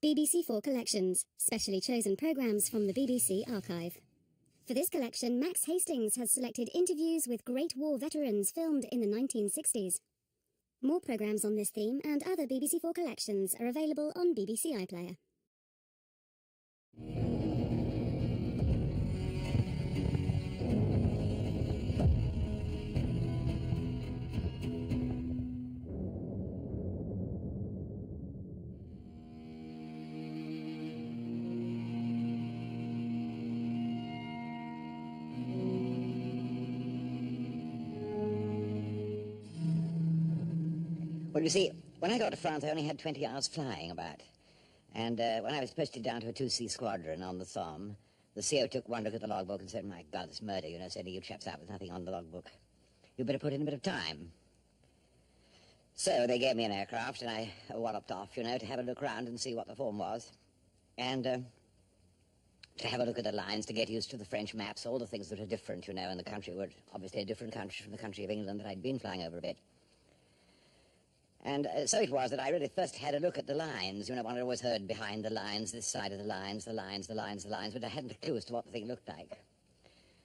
BBC4 Collections, specially chosen programmes from the BBC archive. For this collection, Max Hastings has selected interviews with Great War veterans filmed in the 1960s. More programmes on this theme and other BBC4 collections are available on BBC iPlayer. Well, you see, when I got to France, I only had 20 hours flying about. And when I was posted down to a 2C squadron on the Somme, the CO took one look at the logbook and said, "My God, it's murder, you know, sending you chaps out with nothing on the logbook. You better put in a bit of time." So they gave me an aircraft, and I walloped off, you know, to have a look around and see what the form was. And to have a look at the lines, to get used to the French maps, all the things that are different, you know, and the country were obviously a different country from the country of England that I'd been flying over a bit. And so it was that I really first had a look at the lines. You know, one had always heard behind the lines, this side of the lines, the lines, the lines, the lines, but I hadn't a clue as to what the thing looked like.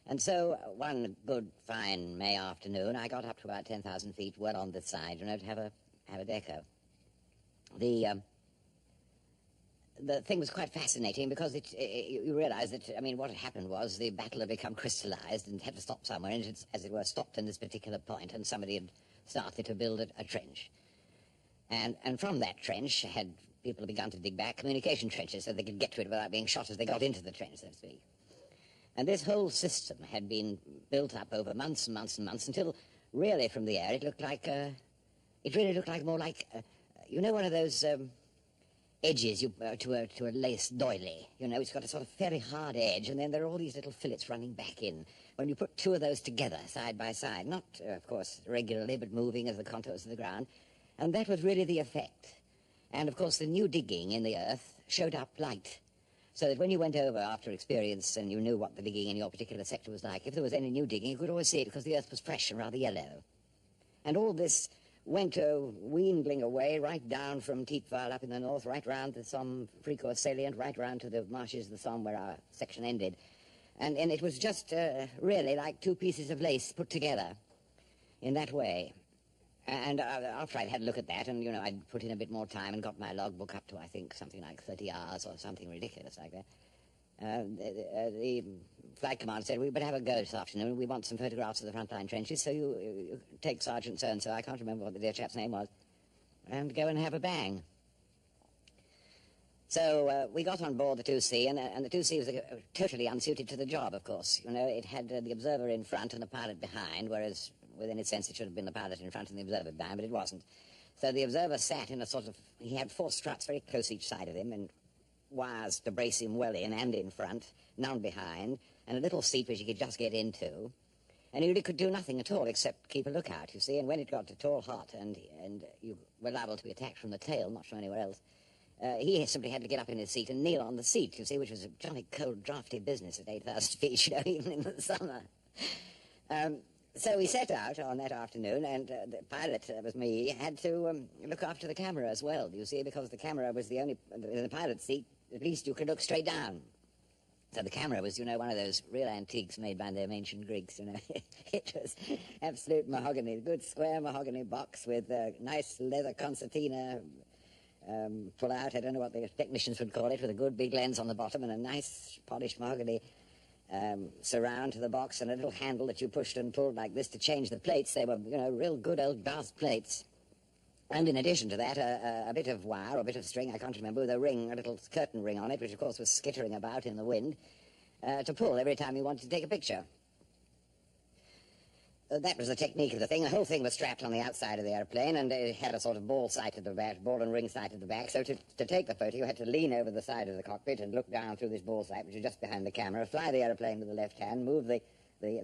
And so one good, fine May afternoon, I got up to about 10,000 feet, well on this side, you know, to have a deco. The thing was quite fascinating because you realize that, I mean, what had happened was the battle had become crystallized and had to stop somewhere, and it, as it were, stopped in this particular point, and somebody had started to build a trench. And from that trench had people begun to dig back communication trenches so they could get to it without being shot as they got into the trench, so to speak. And this whole system had been built up over months and months and months until really from the air it looked like, it really looked like more like, you know, one of those edges to a lace doily. You know, it's got a sort of very hard edge, and then there are all these little fillets running back in. When you put two of those together, side by side, not, of course, regularly, but moving as the contours of the ground, and that was really the effect. And, of course, the new digging in the earth showed up light, so that when you went over after experience and you knew what the digging in your particular sector was like, if there was any new digging, you could always see it because the earth was fresh and rather yellow. And all this went wheendling away right down from Tietval up in the north, right round the Somme Fricourt salient, right round to the marshes of the Somme where our section ended. And it was just really like two pieces of lace put together in that way. And after I'd had a look at that, and, you know, I'd put in a bit more time and got my logbook up to, I think, something like 30 hours or something ridiculous like that, the flight commander said, "We better have a go this afternoon. We want some photographs of the frontline trenches, so you take Sergeant so-and-so," I can't remember what the dear chap's name was, "and go and have a bang." So we got on board the 2C, and the 2C was totally unsuited to the job, of course. You know, it had the observer in front and the pilot behind, whereas within its sense it should have been the pilot in front and the observer behind, but it wasn't. So the observer sat in a sort of, he had four struts very close each side of him, and wires to brace him well in and in front, none behind, and a little seat which he could just get into. And he really could do nothing at all except keep a lookout, you see, and when it got at all hot and you were liable to be attacked from the tail, not from anywhere else, he simply had to get up in his seat and kneel on the seat, you see, which was a jolly cold, draughty business at 8,000 feet, you know, even in the summer. So we set out on that afternoon, and the pilot, that was me, had to look after the camera as well, you see, because the camera was the only, in the pilot's seat, at least you could look straight down. So the camera was, you know, one of those real antiques made by them ancient Greeks, you know. It was absolute mahogany, good square mahogany box with a nice leather concertina pull-out, I don't know what the technicians would call it, with a good big lens on the bottom and a nice polished mahogany surround to the box and a little handle that you pushed and pulled like this to change the plates. They were, you know, real good old brass plates. And in addition to that, a bit of wire or a bit of string, I can't remember, with a ring, a little curtain ring on it, which of course was skittering about in the wind, to pull every time you wanted to take a picture. That was the technique of the thing. The whole thing was strapped on the outside of the airplane, and it had a sort of ball sight at the back, ball and ring sight at the back. So to take the photo, you had to lean over the side of the cockpit and look down through this ball sight, which is just behind the camera, fly the airplane with the left hand, move the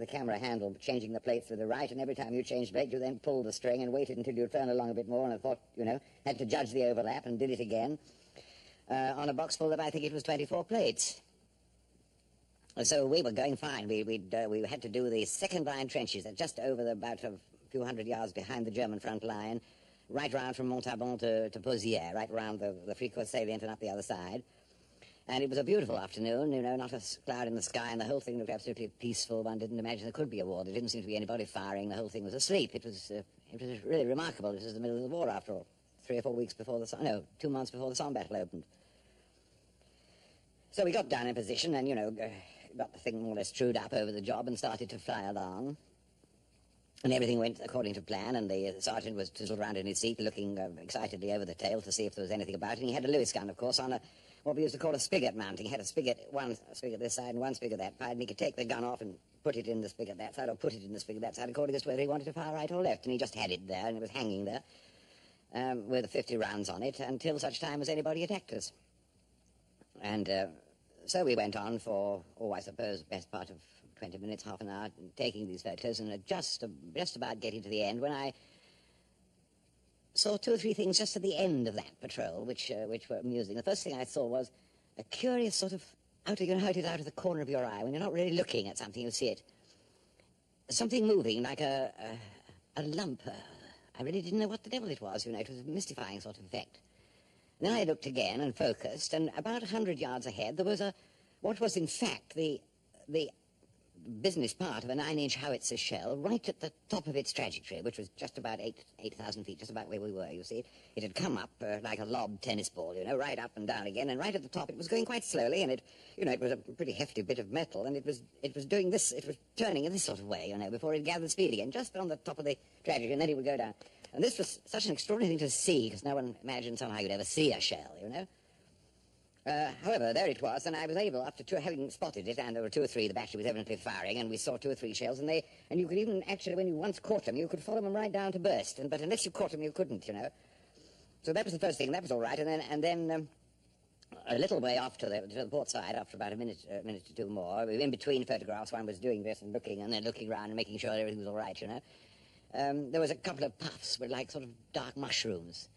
camera handle, changing the plates with the right, and every time you changed plate, you then pulled the string and waited until you turned along a bit more, and I thought, you know, had to judge the overlap and did it again on a box full of, I think it was 24 plates. So we were going fine. We had to do the second line trenches, just over about a few hundred yards behind the German front line, right round from Montabon to Pozières, right around the Fricourt salient and up the other side. And it was a beautiful afternoon, you know, not a cloud in the sky, and the whole thing looked absolutely peaceful. One didn't imagine there could be a war. There didn't seem to be anybody firing. The whole thing was asleep. It was really remarkable. This is the middle of the war, after all. 3 or 4 weeks before the Somme, no, 2 months before the Somme battle opened. So we got down in position and, you know, got the thing more or less trued up over the job and started to fly along. And everything went according to plan, and the sergeant was twizzled around in his seat looking excitedly over the tail to see if there was anything about it. And he had a Lewis gun, of course, on what we used to call a spigot mounting. He had a spigot, one spigot this side and one spigot that side, and he could take the gun off and put it in the spigot that side or put it in the spigot that side according to whether he wanted to fire right or left. And he just had it there, and it was hanging there with 50 rounds on it until such time as anybody attacked us. And so we went on for, I suppose, the best part of 20 minutes, half an hour, taking these photos, and just about getting to the end when I saw 2 or 3 things just at the end of that patrol, which were amusing. The first thing I saw was a curious sort of, you know how it is out of the corner of your eye, when you're not really looking at something, you see it. Something moving like a lump. I really didn't know what the devil it was, you know. It was a mystifying sort of effect. And then I looked again and focused, and about 100 yards ahead there was what was in fact the business part of a 9-inch howitzer shell right at the top of its trajectory, which was just about 8,000 feet, just about where we were, you see. It had come up like a lob tennis ball, you know, right up and down again, and right at the top it was going quite slowly, and it was a pretty hefty bit of metal, and it was doing this, it was turning in this sort of way, you know, before it gathered speed again, just on the top of the trajectory, and then it would go down. And this was such an extraordinary thing to see, because no one imagined somehow you'd ever see a shell, you know. However, there it was, and I was able, after having spotted it, and there were 2 or 3, the battery was evidently firing, and we saw 2 or 3 shells, and you could even, actually, when you once caught them, you could follow them right down to burst, but unless you caught them, you couldn't, you know. So that was the first thing, that was all right, and then a little way off to the port side, after about a minute or 2 more, in between photographs, one was doing this and then looking around and making sure everything was all right, you know. There was a couple of puffs with like sort of dark mushrooms.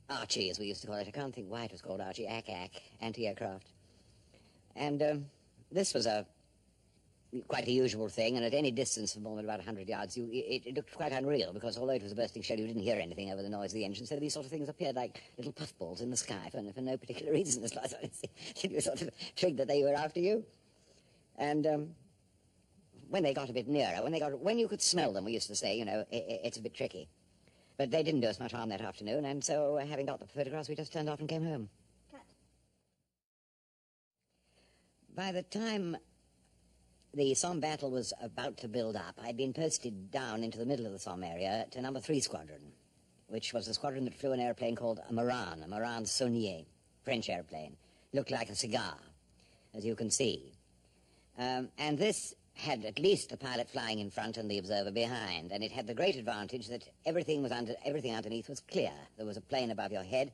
Archie, as we used to call it. I can't think why it was called Archie. ACAC, anti-aircraft. And this was quite a usual thing, and at any distance of more than about 100 yards, it looked quite unreal, because although it was a bursting shell, you didn't hear anything over the noise of the engine, so these sort of things appeared like little puffballs in the sky for no particular reason, as far as I could see. It was sort of trigged that they were after you. And when they got a bit nearer, when you could smell them, we used to say, you know, it's a bit tricky. But they didn't do us much harm that afternoon, and so having got the photographs, we just turned off and came home. Cut. By the time the Somme battle was about to build up, I'd been posted down into the middle of the Somme area to number 3 squadron, which was the squadron that flew an airplane called a Maran Saunier, French airplane. Looked like a cigar, as you can see. And this had at least the pilot flying in front and the observer behind, and it had the great advantage that everything underneath was clear. There was a plane above your head,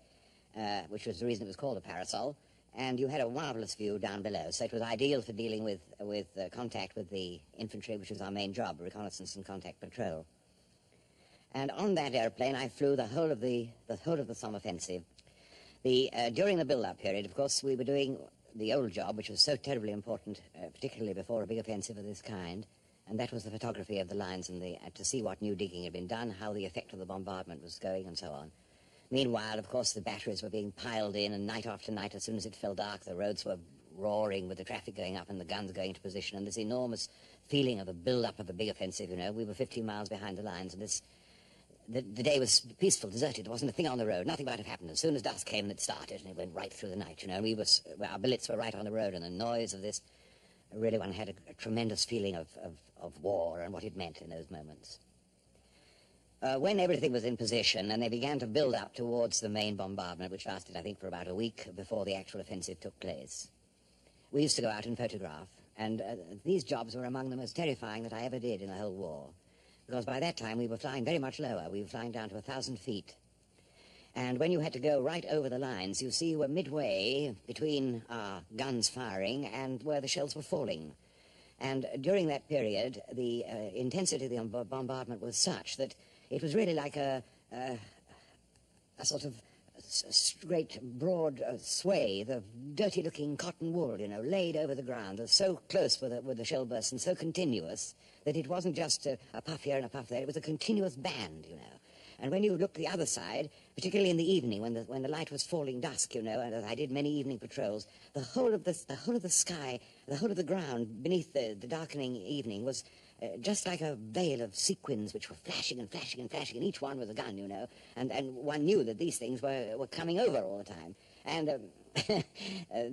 which was the reason it was called a parasol, and you had a marvelous view down below, so it was ideal for dealing with contact with the infantry, which was our main job, reconnaissance and contact patrol. And on that airplane I flew the whole of the Somme offensive. During the build-up period, of course, we were doing the old job, which was so terribly important, particularly before a big offensive of this kind, and that was the photography of the lines and to see what new digging had been done, how the effect of the bombardment was going, and so on. Meanwhile, of course, the batteries were being piled in, and night after night, as soon as it fell dark, the roads were roaring with the traffic going up and the guns going into position, and this enormous feeling of a build-up of a big offensive, you know. We were 15 miles behind the lines, and the day was peaceful, deserted. There wasn't a thing on the road. Nothing might have happened. As soon as dusk came, it started, and it went right through the night, you know. Our billets were right on the road, and the noise of this, really one had a tremendous feeling of war and what it meant in those moments. When everything was in position, and they began to build up towards the main bombardment, which lasted, I think, for about a week before the actual offensive took place, we used to go out and photograph, and these jobs were among the most terrifying that I ever did in the whole war. Because by that time we were flying very much lower. We were flying down to 1,000 feet. And when you had to go right over the lines, you see you were midway between our guns firing and where the shells were falling. And during that period, the intensity of the bombardment was such that it was really like a sort of great broad swathe of dirty-looking cotton wool, you know, laid over the ground, so close with the shell bursts and so continuous that it wasn't just a puff here and a puff there. It was a continuous band, you know. And when you looked the other side, particularly in the evening, when the light was falling dusk, you know, and as I did many evening patrols, the whole of the sky, the whole of the ground beneath the darkening evening was just like a veil of sequins which were flashing and flashing and flashing, and each one was a gun, you know, and one knew that these things were coming over all the time. And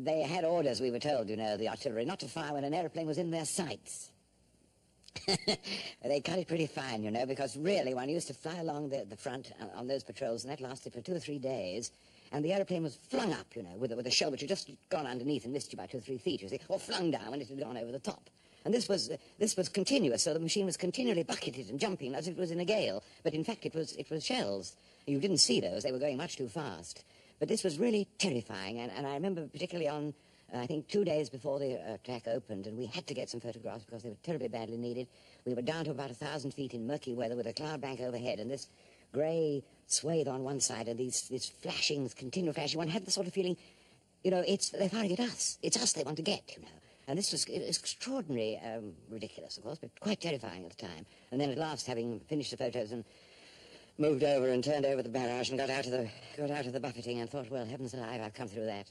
they had orders, we were told, you know, the artillery, not to fire when an aeroplane was in their sights. They cut it pretty fine, you know, because really one used to fly along the front on those patrols, and that lasted for 2 or 3 days, and the aeroplane was flung up, you know, with a shell which had just gone underneath and missed you by 2 or 3 feet, you see, or flung down when it had gone over the top. And this was continuous, so the machine was continually bucketed and jumping as if it was in a gale, but in fact it was shells. You didn't see those, they were going much too fast. But this was really terrifying, and I remember particularly on, I think 2 days before the attack opened, and we had to get some photographs because they were terribly badly needed. We were down to about 1,000 feet in murky weather with a cloud bank overhead, and this grey swathe on one side, and these flashings, continual flashing. One had the sort of feeling, you know, they're firing at us. It's us they want to get, you know. And this was extraordinarily ridiculous, of course, but quite terrifying at the time. And then at last, having finished the photos and moved over and turned over the barrage and got out of the buffeting, and thought, well, heavens alive, I've come through that.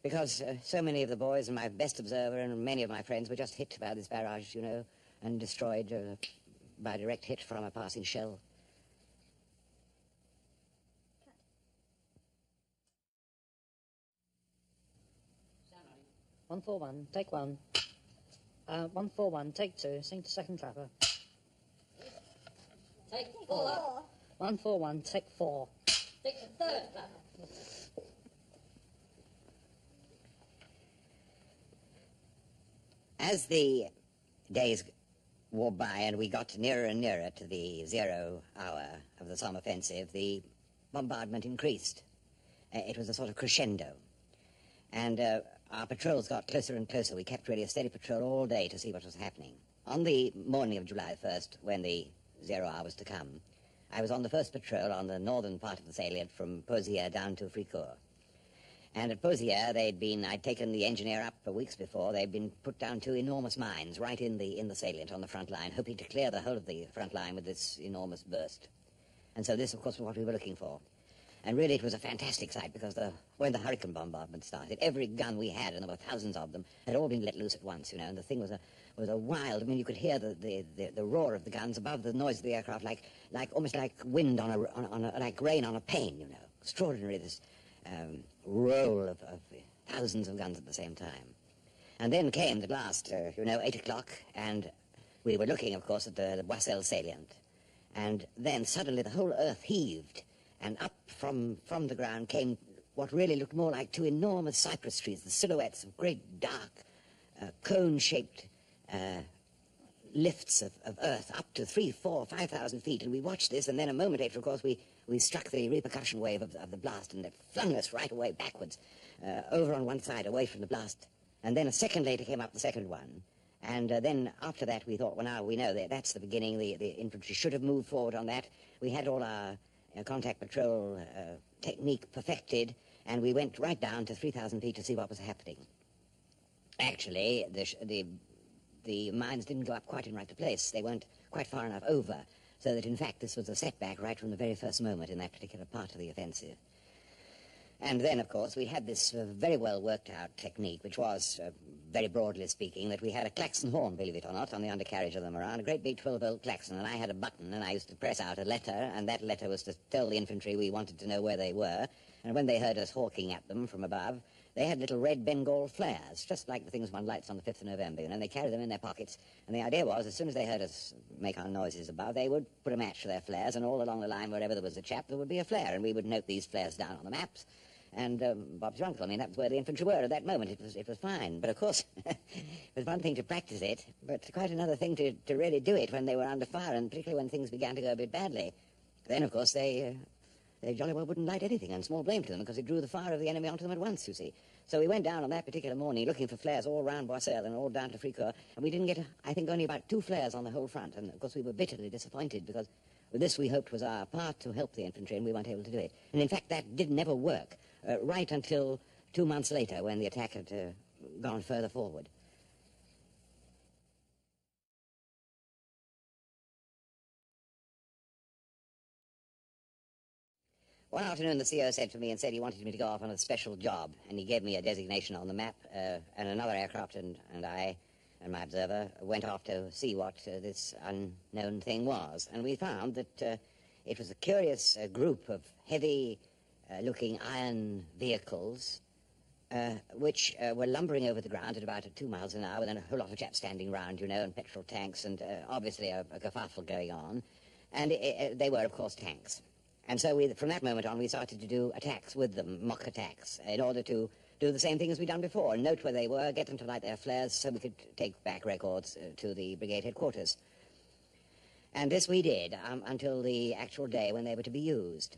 Because so many of the boys and my best observer and many of my friends were just hit by this barrage, you know, and destroyed by a direct hit from a passing shell. One, 4, 1, take 1. 1, 4, 1, take 2, sing to second clapper. Take 4. 1, 4, 1, take 4. Take the third clapper. As the days wore by and we got nearer and nearer to the 0 hour of the Somme offensive, the bombardment increased. It was a sort of crescendo. And our patrols got closer and closer. We kept really a steady patrol all day to see what was happening. On the morning of July 1st, when the 0 hour was to come, I was on the first patrol on the northern part of the salient from Pozières down to Fricourt. And at Pozières, I'd taken the engineer up for weeks before. They'd been put down 2 enormous mines right in the salient on the front line, hoping to clear the whole of the front line with this enormous burst. And so this, of course, was what we were looking for. And really it was a fantastic sight because when the hurricane bombardment started, every gun we had, and there were thousands of them, had all been let loose at once, you know, and the thing was a wild, I mean, you could hear the roar of the guns above the noise of the aircraft, almost like wind like rain on a pane, you know. Extraordinary, this roll of thousands of guns at the same time. And then came the last, 8 o'clock, and we were looking, of course, at the Boisselle salient. And then suddenly the whole earth heaved, and up from the ground came what really looked more like 2 enormous cypress trees, the silhouettes of great dark, cone-shaped lifts of earth up to 3, 4, 5,000 feet. And we watched this, and then a moment later, of course, we struck the repercussion wave of the blast, and it flung us right away backwards, over on one side, away from the blast. And then a second later came up the second one. And then after that we thought, well, now we know that's the beginning. The infantry should have moved forward on that. We had all our contact patrol technique perfected, and we went right down to 3,000 feet to see what was happening. Actually, the mines didn't go up quite in right place. They weren't quite far enough over, so that in fact this was a setback right from the very first moment in that particular part of the offensive. And then, of course, we had this very well worked out technique, which was, very broadly speaking, that we had a klaxon horn, believe it or not, on the undercarriage of the Moran, a great big 12-volt klaxon, and I had a button, and I used to press out a letter, and that letter was to tell the infantry we wanted to know where they were, and when they heard us hawking at them from above, they had little red Bengal flares, just like the things one lights on the 5th of November, and they carried them in their pockets, and the idea was, as soon as they heard us make our noises above, they would put a match to their flares, and all along the line, wherever there was a chap, there would be a flare, and we would note these flares down on the maps. And Bob's your uncle. I mean, that was where the infantry were at that moment. It was fine. But, of course, it was one thing to practice it, but quite another thing to really do it when they were under fire, and particularly when things began to go a bit badly. Then, of course, they jolly well wouldn't light anything, and small blame to them, because it drew the fire of the enemy onto them at once, you see. So we went down on that particular morning looking for flares all round Boisselle and all down to Fricourt, and we didn't get, I think, only about 2 flares on the whole front. And, of course, we were bitterly disappointed, because with this we hoped was our part to help the infantry, and we weren't able to do it. And, in fact, that did never work. Right until 2 months later, when the attack had gone further forward. One afternoon, the CO said to me and said he wanted me to go off on a special job, and he gave me a designation on the map, and another aircraft and I and my observer went off to see what this unknown thing was. And we found that it was a curious group of heavy-looking iron vehicles which were lumbering over the ground at about 2 miles an hour, with a whole lot of chaps standing round, and petrol tanks, and obviously a kerfuffle going on. And they were, of course, tanks. And so from that moment on, we started to do attacks with them, mock attacks, in order to do the same thing as we'd done before, note where they were, get them to light their flares so we could take back records to the brigade headquarters. And this we did until the actual day when they were to be used.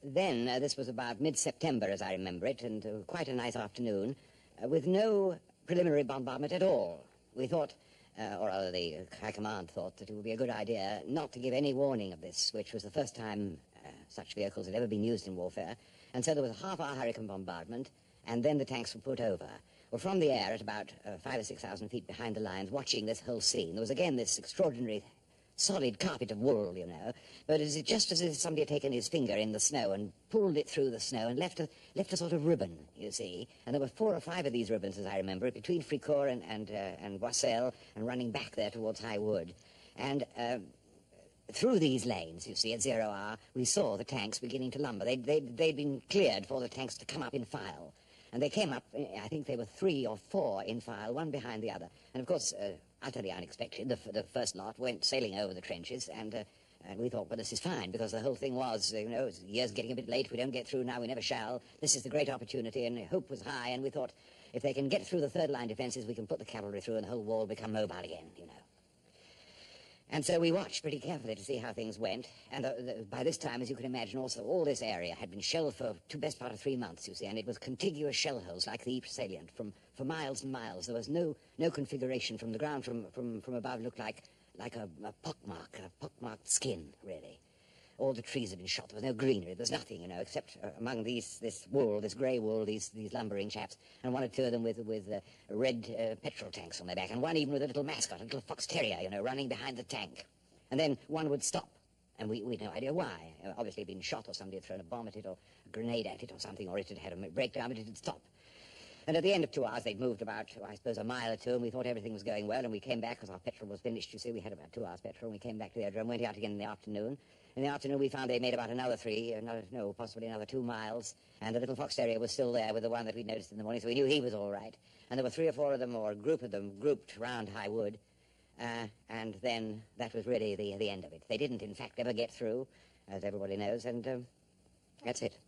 Then, this was about mid-September, as I remember it, and quite a nice afternoon, with no preliminary bombardment at all. We thought, or rather the High Command thought, that it would be a good idea not to give any warning of this, which was the first time such vehicles had ever been used in warfare. And so there was a half-hour hurricane bombardment, and then the tanks were put over. Well, from the air at about 5,000 or 6,000 feet behind the lines, watching this whole scene, there was again this extraordinary solid carpet of wool, but just as if somebody had taken his finger in the snow and pulled it through the snow and left a sort of ribbon, you see. And there were 4 or 5 of these ribbons, as I remember it, between Fricourt and Boissel, and running back there towards High Wood. And through these lanes, you see, at 0 hour, we saw the tanks beginning to lumber. They'd been cleared for the tanks to come up in file. And they came up, I think they were 3 or 4 in file, one behind the other. And, of course, utterly unexpected, the first lot went sailing over the trenches, and we thought, well, this is fine, because the whole thing was, the year's getting a bit late, we don't get through now, we never shall. This is the great opportunity, and hope was high, and we thought, if they can get through the third-line defences, we can put the cavalry through, and the whole wall will become mobile again, And so we watched pretty carefully to see how things went. And by this time, as you can imagine, also, all this area had been shelled for best part of 3 months, you see, and it was contiguous shell holes like the Ypres salient for miles and miles. There was no configuration from the ground from above. It looked like a pockmarked skin, really. All the trees had been shot. There was no greenery. There was nothing, except among this wool, this grey wool, these lumbering chaps, and 1 or 2 of them with red petrol tanks on their back, and one even with a little mascot, a little fox terrier, running behind the tank. And then one would stop, and we had no idea why. Obviously been shot, or somebody had thrown a bomb at it, or a grenade at it, or something, or it had had a breakdown, but it had stopped. And at the end of 2 hours, they'd moved about, I suppose, a mile or 2, and we thought everything was going well, and we came back, because our petrol was finished, you see. We had about 2 hours petrol, and we came back to the aerodrome, went out again in the afternoon. In the afternoon, we found they made about another 3, possibly another 2 miles, and the little fox terrier was still there with the one that we'd noticed in the morning, so we knew he was all right. And there were 3 or 4 of them, or a group of them, grouped round High Wood, and then that was really the end of it. They didn't, in fact, ever get through, as everybody knows, and that's it.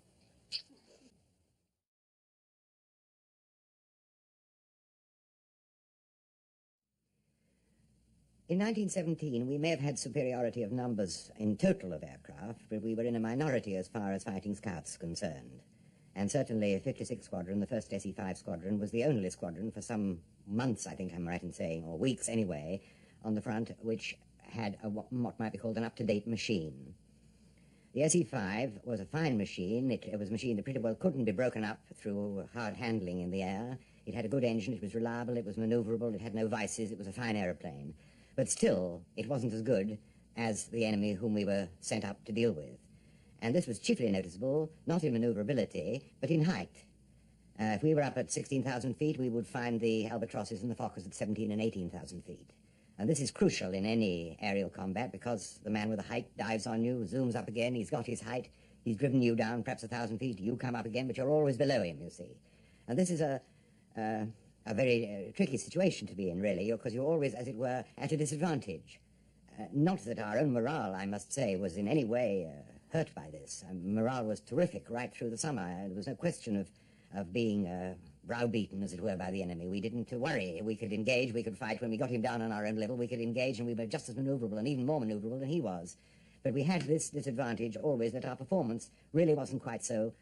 In 1917, we may have had superiority of numbers in total of aircraft, but we were in a minority as far as fighting scouts concerned. And certainly 56 Squadron, the first SE-5 Squadron, was the only squadron for some months, I think I'm right in saying, or weeks anyway, on the front, which had what might be called an up-to-date machine. The SE-5 was a fine machine. It was a machine that pretty well couldn't be broken up through hard handling in the air. It had a good engine, it was reliable, it was maneuverable, it had no vices, it was a fine aeroplane. But still, it wasn't as good as the enemy whom we were sent up to deal with. And this was chiefly noticeable, not in maneuverability, but in height. If we were up at 16,000 feet, we would find the albatrosses and the Fokkers at 17 and 18,000 feet. And this is crucial in any aerial combat, because the man with the height dives on you, zooms up again, he's got his height, he's driven you down perhaps 1,000 feet, you come up again, but you're always below him, you see. And this is a very tricky situation to be in, really, because you're always, as it were, at a disadvantage. Not that our own morale, I must say, was in any way hurt by this. Morale was terrific right through the summer. There was no question of being browbeaten, as it were, by the enemy. We didn't worry. We could engage, we could fight. When we got him down on our own level, we could engage, and we were just as maneuverable and even more maneuverable than he was. But we had this disadvantage always, that our performance really wasn't quite so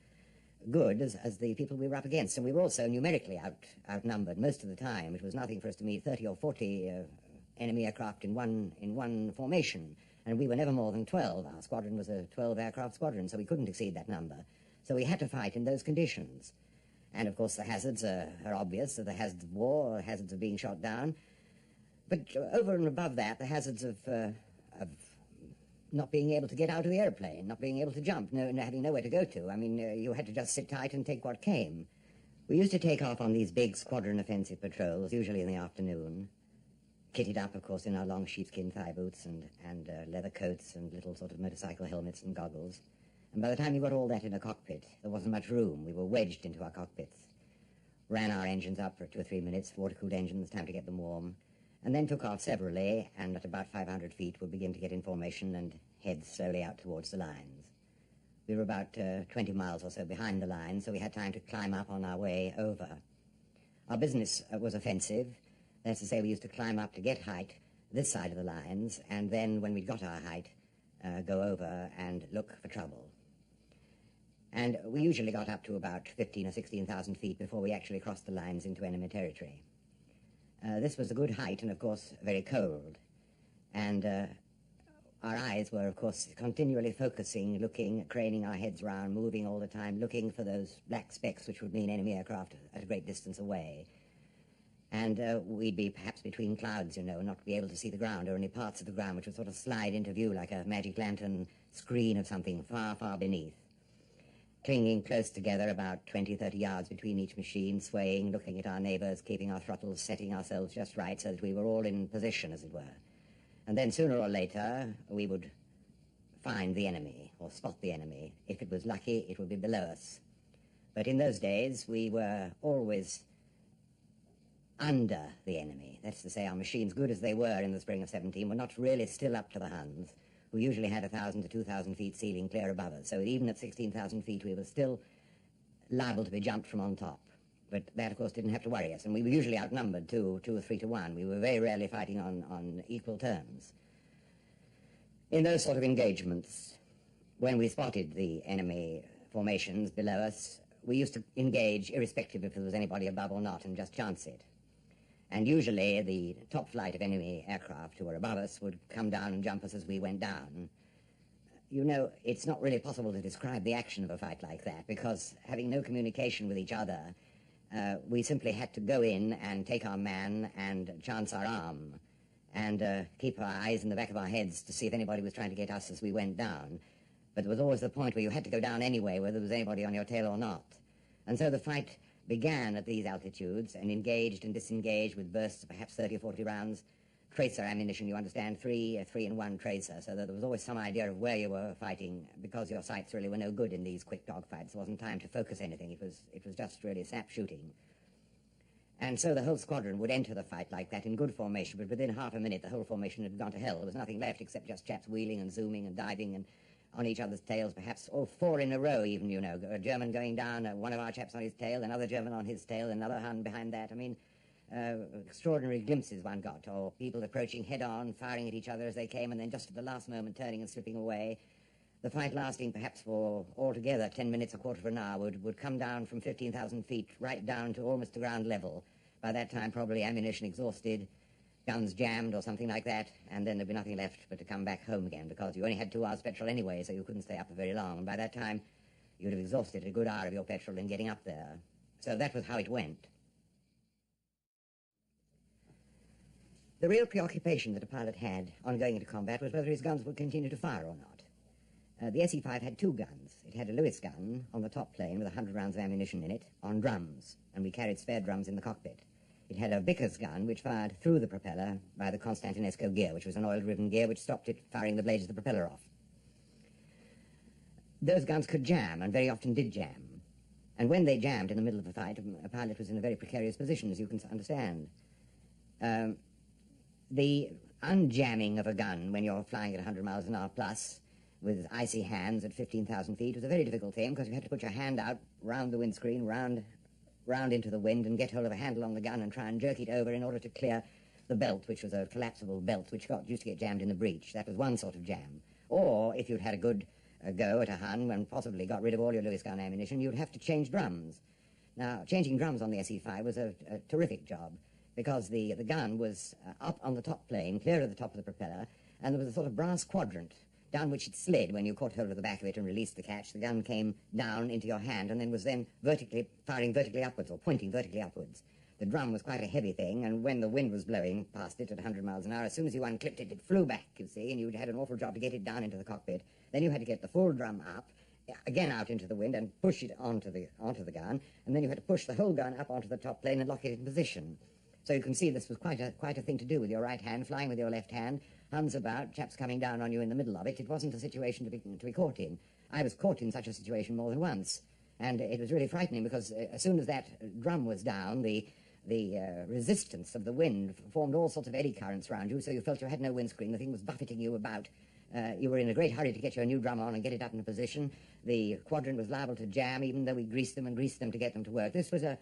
good as the people we were up against, and we were also numerically outnumbered most of the time. It was nothing for us to meet 30 or 40 enemy aircraft in one formation, and we were never more than 12. Our squadron was a 12-aircraft squadron, so we couldn't exceed that number. So we had to fight in those conditions. And, of course, the hazards are obvious, the hazards of war, hazards of being shot down. But over and above that, the hazards of not being able to get out of the airplane, not being able to jump, having nowhere to go to. I mean, you had to just sit tight and take what came. We used to take off on these big squadron offensive patrols, usually in the afternoon, kitted up, of course, in our long sheepskin thigh boots and leather coats and little sort of motorcycle helmets and goggles. And by the time you got all that in a cockpit, there wasn't much room. We were wedged into our cockpits. Ran our engines up for 2 or 3 minutes, water-cooled engines, time to get them warm, and then took off severally, and at about 500 feet would begin to get in formation and head slowly out towards the lines. We were about 20 miles or so behind the line, so we had time to climb up on our way over. Our business was offensive. That's to say, we used to climb up to get height this side of the lines, and then when we'd got our height, go over and look for trouble. And we usually got up to about 15 or 16,000 feet before we actually crossed the lines into enemy territory. This was a good height and, of course, very cold. And our eyes were, of course, continually focusing, looking, craning our heads round, moving all the time, looking for those black specks which would mean enemy aircraft at a great distance away. And we'd be perhaps between clouds, you know, not be able to see the ground, or only parts of the ground which would sort of slide into view like a magic lantern screen of something far, far beneath. Clinging close together, about 20, 30 yards between each machine, swaying, looking at our neighbours, keeping our throttles, setting ourselves just right so that we were all in position, as it were. And then sooner or later, we would find the enemy, or spot the enemy. If it was lucky, it would be below us. But in those days, we were always under the enemy. That's to say, our machines, good as they were in the spring of 17, were not really still up to the Huns, who usually had 1,000 to 2,000 feet ceiling clear above us. So even at 16,000 feet, we were still liable to be jumped from on top. But that, of course, didn't have to worry us. And we were usually outnumbered 2 or 3 to 1. We were very rarely fighting on equal terms. In those sort of engagements, when we spotted the enemy formations below us, we used to engage irrespective if there was anybody above or not and just chance it. And usually the top flight of enemy aircraft who were above us would come down and jump us as we went down. You know, it's not really possible to describe the action of a fight like that, because having no communication with each other, we simply had to go in and take our man and chance our arm and keep our eyes in the back of our heads to see if anybody was trying to get us as we went down. But there was always the point where you had to go down anyway, whether there was anybody on your tail or not. And so the fight began at these altitudes and engaged and disengaged with bursts of perhaps 30 or 40 rounds. Tracer ammunition, you understand, 3-in-1 tracer, so that there was always some idea of where you were fighting, because your sights really were no good in these quick dogfights. There wasn't time to focus anything. It was just really snap shooting. And so the whole squadron would enter the fight like that in good formation, but within half a minute the whole formation had gone to hell. There was nothing left except just chaps wheeling and zooming and diving and on each other's tails, perhaps, or 4 in a row even, you know. A German going down, one of our chaps on his tail, another German on his tail, another Hun behind that. I mean, extraordinary glimpses one got, or people approaching head-on, firing at each other as they came, and then just at the last moment turning and slipping away. The fight lasting perhaps for altogether 10 minutes, a quarter of an hour, would come down from 15,000 feet right down to almost to ground level. By that time, probably ammunition exhausted, guns jammed or something like that, and then there'd be nothing left but to come back home again, because you only had 2 hours petrol anyway, so you couldn't stay up for very long. And by that time, you'd have exhausted a good hour of your petrol in getting up there. So that was how it went. The real preoccupation that a pilot had on going into combat was whether his guns would continue to fire or not. The SE-5 had 2 guns. It had a Lewis gun on the top plane with 100 rounds of ammunition in it on drums, and we carried spare drums in the cockpit. It had a Vickers gun which fired through the propeller by the Constantinesco gear, which was an oil-driven gear which stopped it firing the blades of the propeller off. Those guns could jam, and very often did jam. And when they jammed in the middle of a fight, a pilot was in a very precarious position, as you can understand. The unjamming of a gun when you're flying at 100 miles an hour plus with icy hands at 15,000 feet was a very difficult thing, because you had to put your hand out round the windscreen, round into the wind, and get hold of a handle on the gun and try and jerk it over in order to clear the belt, which was a collapsible belt which used to get jammed in the breech. That was one sort of jam. Or if you'd had a good go at a Hun and possibly got rid of all your Lewis gun ammunition, you'd have to change drums. Now, changing drums on the SE-5 was a terrific job, because the gun was up on the top plane, clear of the top of the propeller, and there was a sort of brass quadrant down which it slid when you caught hold of the back of it and released the catch. The gun came down into your hand and then was then firing vertically upwards, or pointing vertically upwards. The drum was quite a heavy thing, and when the wind was blowing past it at 100 miles an hour, as soon as you unclipped it, it flew back, you see, and you had an awful job to get it down into the cockpit. Then you had to get the full drum up, again out into the wind, and push it onto the gun, and then you had to push the whole gun up onto the top plane and lock it in position. So you can see this was quite a thing to do with your right hand, flying with your left hand, hands about, chaps coming down on you in the middle of it. It wasn't a situation to be caught in. I was caught in such a situation more than once, and it was really frightening because as soon as that drum was down, the resistance of the wind formed all sorts of eddy currents around you, so you felt you had no windscreen. The thing was buffeting you about. You were in a great hurry to get your new drum on and get it up in a position. The quadrant was liable to jam, even though we greased them to get them to work. This was a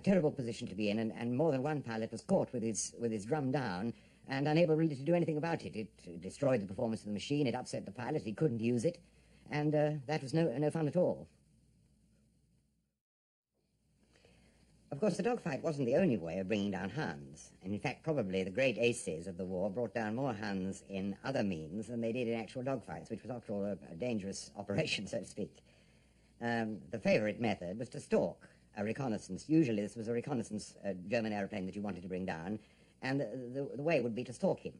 terrible position to be in, and more than one pilot was caught with his drum down and unable really to do anything about it. It destroyed the performance of the machine, it upset the pilot, he couldn't use it, and that was no fun at all. Of course, the dogfight wasn't the only way of bringing down Huns, and in fact probably the great aces of the war brought down more Huns in other means than they did in actual dogfights, which was after all a dangerous operation, so to speak. The favourite method was to stalk a reconnaissance. Usually this was a reconnaissance German aeroplane that you wanted to bring down, and the way would be to stalk him.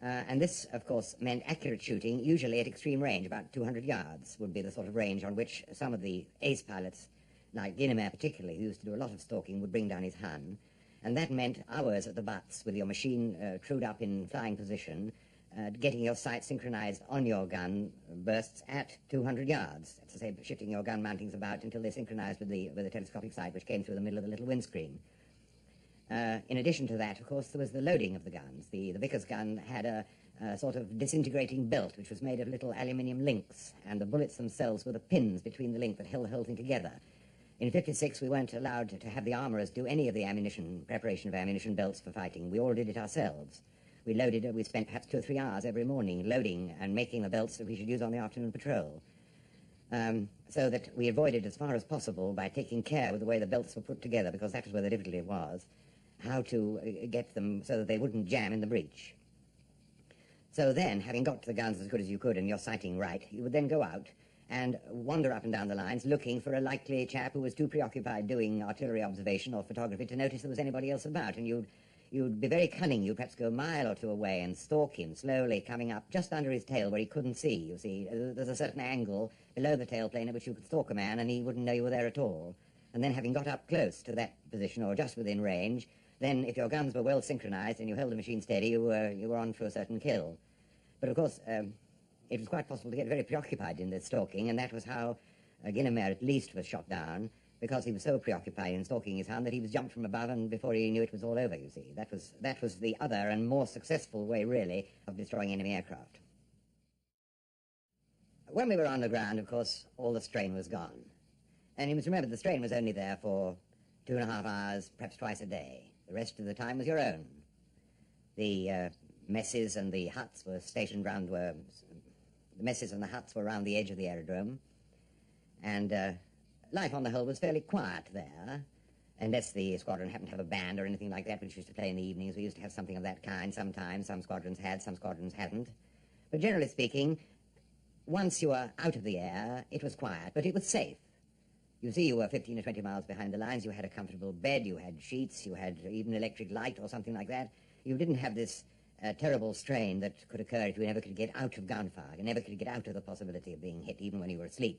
And this, of course, meant accurate shooting, usually at extreme range. About 200 yards would be the sort of range on which some of the ace pilots, like Guynemer particularly, who used to do a lot of stalking, would bring down his Hun. And that meant hours at the butts with your machine trued up in flying position, getting your sight synchronized on your gun bursts at 200 yards. That's to say, shifting your gun mountings about until they synchronized with the telescopic sight, which came through the middle of the little windscreen. In addition to that, of course, there was the loading of the guns. The Vickers gun had a sort of disintegrating belt, which was made of little aluminium links, and the bullets themselves were the pins between the link that held the whole thing together. In '56, we weren't allowed to have the armourers do any of the preparation of ammunition belts for fighting. We all did it ourselves. We spent perhaps 2 or 3 hours every morning loading and making the belts that we should use on the afternoon patrol. So that we avoided as far as possible, by taking care with the way the belts were put together, because that was where the difficulty was, how to get them so that they wouldn't jam in the breech. So then, having got the guns as good as you could and your sighting right, you would then go out and wander up and down the lines looking for a likely chap who was too preoccupied doing artillery observation or photography to notice there was anybody else about, and you'd be very cunning. You'd perhaps go a mile or two away and stalk him slowly, coming up just under his tail where he couldn't see, you see. There's a certain angle below the tailplane at which you could stalk a man and he wouldn't know you were there at all. And then having got up close to that position or just within range, then if your guns were well synchronized and you held the machine steady, you were on for a certain kill. But of course, it was quite possible to get very preoccupied in this stalking, and that was how Guynemer at least was shot down, because he was so preoccupied in stalking his Hun that he was jumped from above, and before he knew it was all over, you see. That was the other and more successful way, really, of destroying enemy aircraft. When we were on the ground, of course, all the strain was gone. And you must remember, the strain was only there for 2.5 hours, perhaps twice a day. The rest of the time was your own. The messes and the huts were stationed round the messes and the huts were round the edge of the aerodrome, and life on the whole was fairly quiet there, unless the squadron happened to have a band or anything like that, which used to play in the evenings. We used to have something of that kind sometimes. Some squadrons had, some squadrons hadn't. But generally speaking, once you were out of the air, it was quiet, but it was safe. You see, you were 15 or 20 miles behind the lines, you had a comfortable bed, you had sheets, you had even electric light or something like that. You didn't have this terrible strain that could occur if you never could get out of gunfire, you never could get out of the possibility of being hit, even when you were asleep.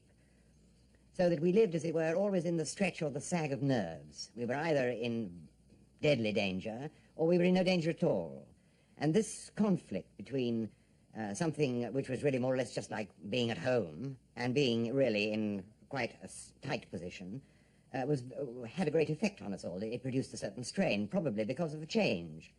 So that we lived, as it were, always in the stretch or the sag of nerves. We were either in deadly danger, or we were in no danger at all. And this conflict between something which was really more or less just like being at home and being really in quite a tight position had a great effect on us all. It produced a certain strain, probably because of the change.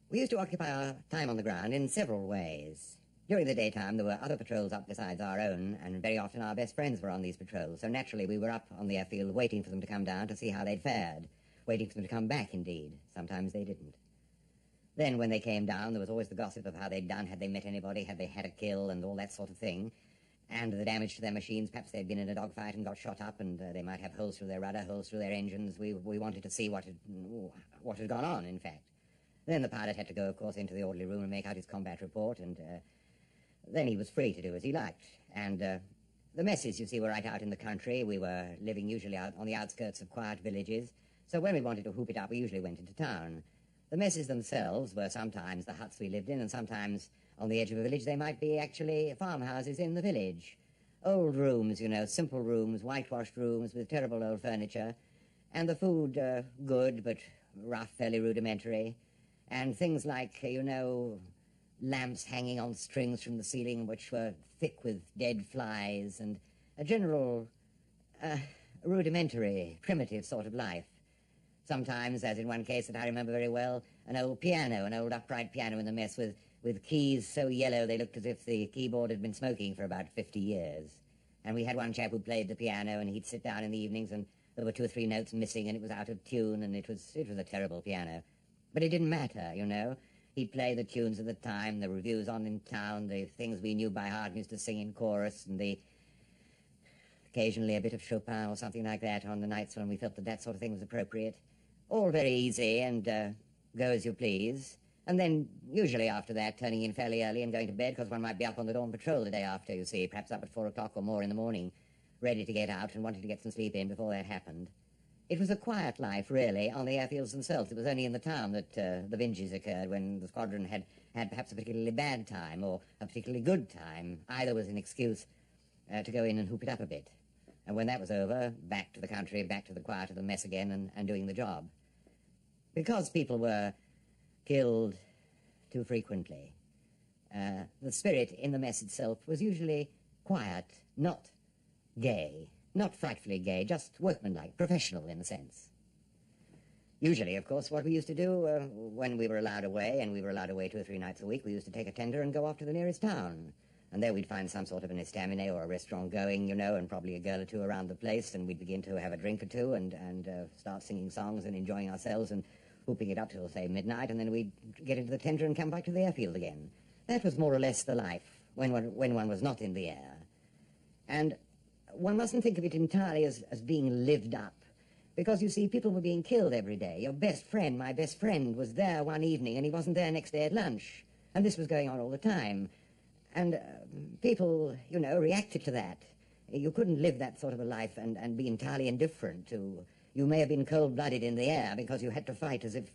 We used to occupy our time on the ground in several ways. During the daytime, there were other patrols up besides our own, and very often our best friends were on these patrols. So naturally, we were up on the airfield waiting for them to come down to see how they'd fared, waiting for them to come back, indeed. Sometimes they didn't. Then, when they came down, there was always the gossip of how they'd done, had they met anybody, had they had a kill, and all that sort of thing. And the damage to their machines. Perhaps they'd been in a dogfight and got shot up, and they might have holes through their rudder, holes through their engines. We wanted to see what had gone on, in fact. Then the pilot had to go, of course, into the orderly room and make out his combat report, and then he was free to do as he liked. And the messes, you see, were right out in the country. We were living usually out on the outskirts of quiet villages, So when we wanted to hoop it up, we usually went into town. The messes themselves were sometimes the huts we lived in, and sometimes on the edge of a village they might be actually farmhouses in the village. Old rooms, you know, simple rooms, whitewashed rooms with terrible old furniture, and the food good but rough, fairly rudimentary, and things like, you know, lamps hanging on strings from the ceiling which were thick with dead flies, and a general rudimentary, primitive sort of life. Sometimes, as in one case that I remember very well, an old piano, an old upright piano in the mess with keys so yellow they looked as if the keyboard had been smoking for about 50 years. And we had one chap who played the piano, and he'd sit down in the evenings, and there were 2 or 3 notes missing, and it was out of tune, and it was a terrible piano. But it didn't matter, you know. He'd play the tunes of the time, the reviews on in town, the things we knew by heart and used to sing in chorus, and occasionally a bit of Chopin or something like that on the nights when we felt that sort of thing was appropriate. All very easy and go as you please. And then, usually after that, turning in fairly early and going to bed, because one might be up on the dawn patrol the day after, you see, perhaps up at 4 o'clock or more in the morning, ready to get out and wanting to get some sleep in before that happened. It was a quiet life, really, on the airfields themselves. It was only in the town that the binges occurred, when the squadron had perhaps a particularly bad time or a particularly good time. Either was an excuse to go in and hoop it up a bit. And when that was over, back to the country, back to the quiet of the mess again and doing the job. Because people were killed too frequently, the spirit in the mess itself was usually quiet, not gay, not frightfully gay, just workmanlike, professional in a sense. Usually, of course, what we used to do when we were allowed away, and we were allowed away 2 or 3 nights a week, we used to take a tender and go off to the nearest town. And there we'd find some sort of an estaminet or a restaurant going, you know, and probably a girl or two around the place, and we'd begin to have a drink or two and start singing songs and enjoying ourselves and hooping it up till, say, midnight, and then we'd get into the tender and come back to the airfield again. That was more or less the life when one was not in the air. And one mustn't think of it entirely as being lived up, because, you see, people were being killed every day. Your best friend, my best friend, was there one evening, and he wasn't there next day at lunch. And this was going on all the time. And people, you know, reacted to that. You couldn't live that sort of a life and be entirely indifferent to... You may have been cold-blooded in the air because you had to fight as if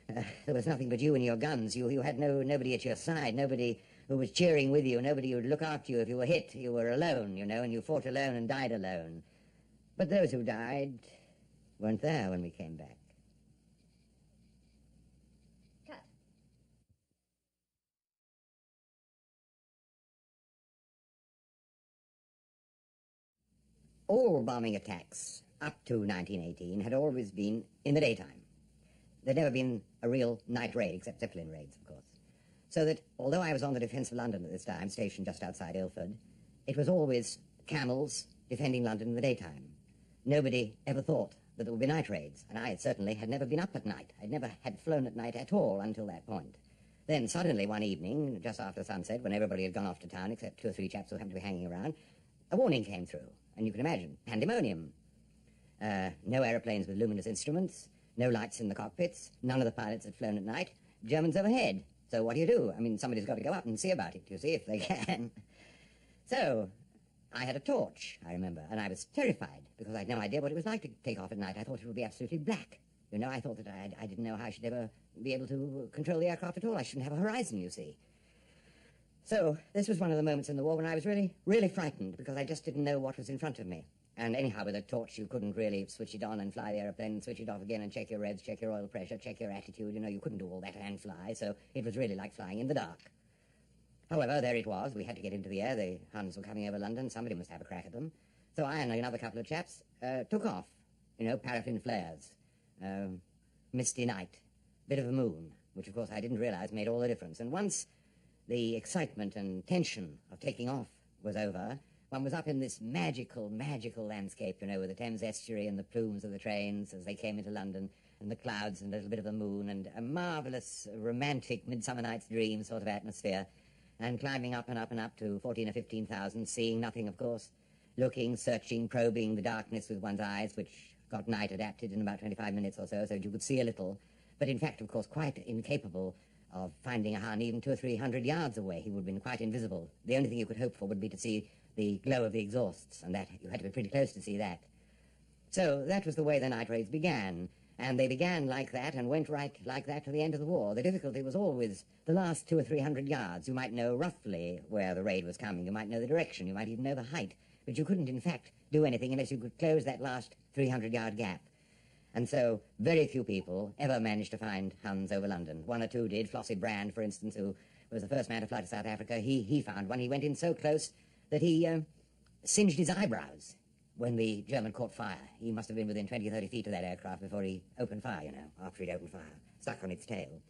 there was nothing but you and your guns. You had nobody at your side, nobody who was cheering with you, nobody who would look after you if you were hit. You were alone, you know, and you fought alone and died alone. But those who died weren't there when we came back. Cut. All bombing attacks up to 1918 had always been in the daytime. There'd never been a real night raid, except Zeppelin raids, of course. So that, although I was on the defence of London at this time, stationed just outside Ilford, it was always camels defending London in the daytime. Nobody ever thought that there would be night raids, and I certainly had never been up at night. I'd never had flown at night at all until that point. Then suddenly one evening, just after sunset, when everybody had gone off to town, except 2 or 3 chaps who happened to be hanging around, a warning came through, and you can imagine, pandemonium. No aeroplanes with luminous instruments, no lights in the cockpits, none of the pilots had flown at night, Germans overhead. So what do? I mean, somebody's got to go up and see about it, you see, if they can. So I had a torch, I remember, and I was terrified because I had no idea what it was like to take off at night. I thought it would be absolutely black. You know, I thought that I didn't know how I should ever be able to control the aircraft at all. I shouldn't have a horizon, you see. So this was one of the moments in the war when I was really, really frightened because I just didn't know what was in front of me. And anyhow, with a torch, you couldn't really switch it on and fly the aeroplane and switch it off again and check your revs, check your oil pressure, check your attitude. You know, you couldn't do all that and fly, so it was really like flying in the dark. However, there it was. We had to get into the air. The Huns were coming over London. Somebody must have a crack at them. So I and another couple of chaps took off. You know, paraffin flares, misty night, bit of a moon, which, of course, I didn't realize made all the difference. And once the excitement and tension of taking off was over, one was up in this magical, magical landscape, you know, with the Thames estuary and the plumes of the trains as they came into London, and the clouds and a little bit of the moon, and a marvellous, romantic Midsummer Night's Dream sort of atmosphere, and climbing up and up and up to 14 or 15,000, seeing nothing, of course, looking, searching, probing the darkness with one's eyes, which got night adapted in about 25 minutes or so that you could see a little, but in fact, of course, quite incapable of finding a Hun even 200 or 300 yards away. He would have been quite invisible. The only thing you could hope for would be to see the glow of the exhausts, and that you had to be pretty close to see that. So that was the way the night raids began. And they began like that and went right like that to the end of the war. The difficulty was always the last 200 or 300 yards. You might know roughly where the raid was coming. You might know the direction. You might even know the height. But you couldn't, in fact, do anything unless you could close that last 300-yard gap. And so very few people ever managed to find Huns over London. One or two did. Flossie Brand, for instance, who was the first man to fly to South Africa, he found one. He went in so close that he singed his eyebrows when the German caught fire. He must have been within 20 or 30 feet of that aircraft before he opened fire, you know, after he'd opened fire, stuck on its tail.